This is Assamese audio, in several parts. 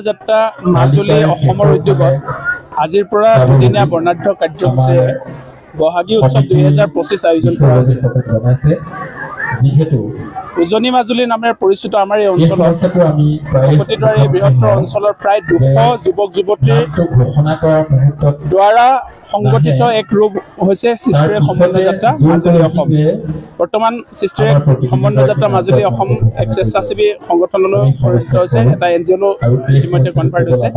যাত্ৰা মাজুলী অসমৰ উদ্যোগত আজিৰ পৰা দুদিনীয়া বৰ্ণাঢ্য কাৰ্যসূচীৰে বহাগী উৎসৱ 2025 আয়োজন কৰা হৈছে। উজনি মাজুলী নামেৰে পৰিচিত আমাৰ এই অঞ্চলত ভকতীদ্বাৰ এই বৃহত্তৰ অঞ্চলৰ প্ৰায় 200 যুৱক যুৱতীৰ দ্বাৰা সংগঠিত এক ৰূপ হৈছে সৃষ্টিৰে সমন্বয় যাত্ৰা মাজুলী অসম। বৰ্তমান সৃষ্টিৰে সমন্বয় যাত্ৰা মাজুলী অসম এক স্বেচ্ছাসেৱী সংগঠনলৈ পৰিণত হৈছে, এটা NGO ইতিমধ্যে কনভাৰ্ট হৈছে।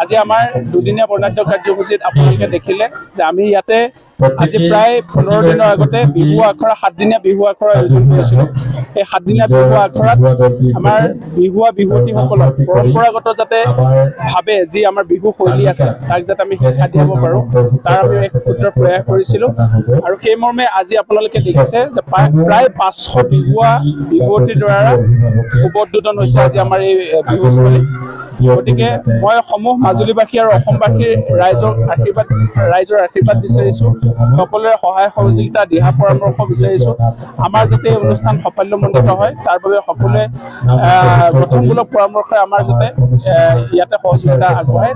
আজি আমাৰ দুদিনীয়া বৰ্ণাঢ্য কাৰ্যসূচীত আপোনালোকে দেখিলে যে আমি ইয়াতে আজি প্ৰায় 15 দিনৰ আগতে বিহু আখৰা 7 দিনীয়া বিহু আখৰা আয়োজন কৰিছিলোঁ। এই 7 দিনীয়া বিহু আখৰাত আমাৰ বিহুৱতীসকলক পৰম্পৰাগত যাতে ভাৱে যি আমাৰ বিহু শৈলী আছে তাক যাতে আমি শিক্ষা দিব পাৰোঁ তাৰ আমি এক ক্ষুদ্ৰ প্ৰয়াস কৰিছিলোঁ। আৰু সেই মৰ্মে আজি আপোনালোকে দেখিছে যে প্ৰায় 500 বিহুৱতীৰ দ্বাৰা শুভোদ্বোধন হৈছে আজি আমাৰ এই বিহুস্থলী। গতিকে মই সমূহ মাজুলীবাসী আৰু অসমবাসীৰ ৰাইজৰ আশীৰ্বাদ বিচাৰিছোঁ, সকলোৰে সহায় সহযোগিতা দিহা পৰামৰ্শ বিচাৰিছোঁ। আমাৰ যাতে এই অনুষ্ঠান সাফল্যমণ্ডিত হয় তাৰ বাবে সকলোৱে গঠনমূলক পৰামৰ্শ আমাৰ যাতে ইয়াতে সহযোগিতা আগবঢ়ায়।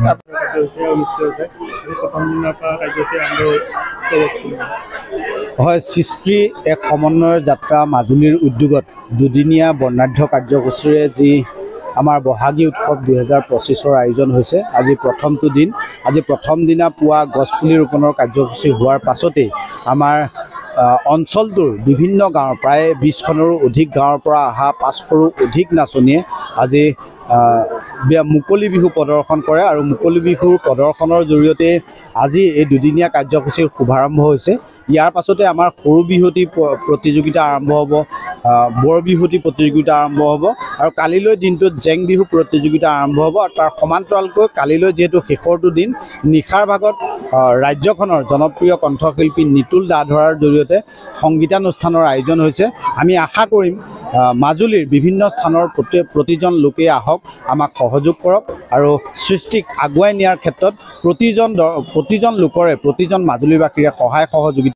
হয়, সৃষ্টি এক সমন্বয়ৰ যাত্ৰা মাজুলীৰ উদ্যোগত দুদিনীয়া বৰ্ণাঢ্য কাৰ্যসূচীৰে যি আমাৰ বহাগী উৎসৱ 2025 আয়োজন হৈছে। আজি প্ৰথমটো দিন, আজি প্ৰথম দিনা পুৱা গছপুলি ৰোপণৰ কাৰ্যসূচী হোৱাৰ পাছতেই আমাৰ অঞ্চলটোৰ বিভিন্ন গাঁৱৰ প্ৰায় 20খনৰো অধিক গাঁৱৰ পৰা অহা 500ৰো অধিক নাচনীয়ে আজি মুকলি বিহু প্ৰদৰ্শন কৰে আৰু মুকলি বিহুৰ প্ৰদৰ্শনৰ জৰিয়তে আজি এই দুদিনীয়া কাৰ্যসূচীৰ শুভাৰম্ভ হৈছে। ইয়াৰ পাছতে আমাৰ সৰু বিহুৱতী প্ৰতিযোগিতা আৰম্ভ হ'ব, বৰ বিহুৱতী প্ৰতিযোগিতা আৰম্ভ হ'ব আৰু কালিলৈ দিনটোত জেং বিহু প্ৰতিযোগিতা আৰম্ভ হ'ব। আৰু তাৰ সমান্তৰালকৈ কালিলৈ যিহেতু শেষৰটো দিন, নিশাৰ ভাগত ৰাজ্যখনৰ জনপ্ৰিয় কণ্ঠশিল্পী নিতুল দাধৰাৰ জৰিয়তে সংগীতানুষ্ঠানৰ আয়োজন হৈছে। আমি আশা কৰিম মাজুলীৰ বিভিন্ন স্থানৰ প্ৰতিজন লোকেই আহক, আমাক সহযোগ কৰক আৰু সৃষ্টিক আগুৱাই নিয়াৰ ক্ষেত্ৰত প্ৰতিজন লোকৰে প্ৰতিজন মাজুলীবাসীৰে সহায় সহযোগিতা